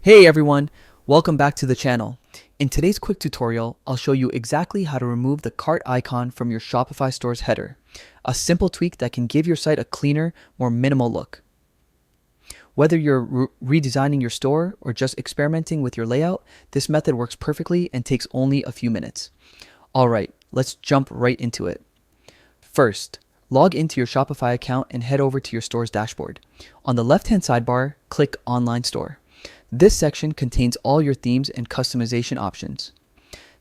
Hey everyone, welcome back to the channel. In today's quick tutorial, I'll show you exactly how to remove the cart icon from your Shopify store's header. A simple tweak that can give your site a cleaner, more minimal look. Whether you're redesigning your store or just experimenting with your layout, this method works perfectly and takes only a few minutes. Alright, let's jump right into it. First, log into your Shopify account and head over to your store's dashboard. On the left-hand sidebar, click Online Store. This section contains all your themes and customization options.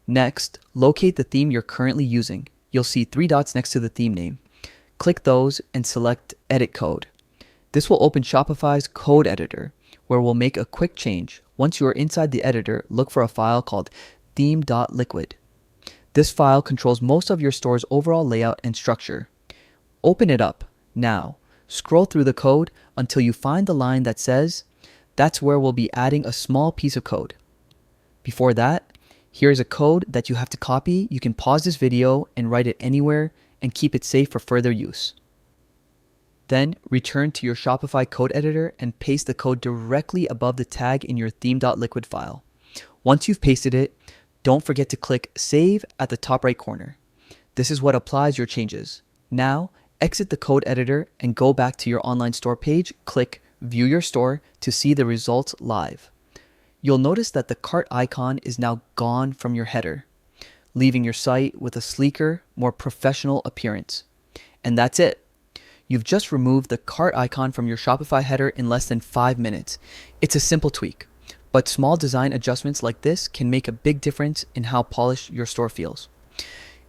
Next, locate the theme you're currently using. You'll see 3 dots next to the theme name. Click those and select Edit Code. This will open Shopify's code editor, where we'll make a quick change. Once you are inside the editor, look for a file called theme.liquid. This file controls most of your store's overall layout and structure. Open it up. Now, scroll through the code until you find the line that says, "That's where we'll be adding a small piece of code." Before that, here's a code that you have to copy. You can pause this video and write it anywhere and keep it safe for further use. Then return to your Shopify code editor and paste the code directly above the tag in your theme.liquid file. Once you've pasted it, don't forget to click Save at the top right corner. This is what applies your changes. Now, exit the code editor and go back to your online store page. Click View your store to see the results live. You'll notice that the cart icon is now gone from your header, leaving your site with a sleeker, more professional appearance. And that's it. You've just removed the cart icon from your Shopify header in less than 5 minutes. It's a simple tweak, but small design adjustments like this can make a big difference in how polished your store feels.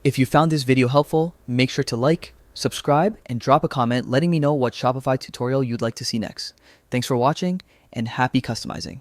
If you found this video helpful, make sure to like, subscribe, and drop a comment letting me know what Shopify tutorial you'd like to see next. Thanks for watching and happy customizing.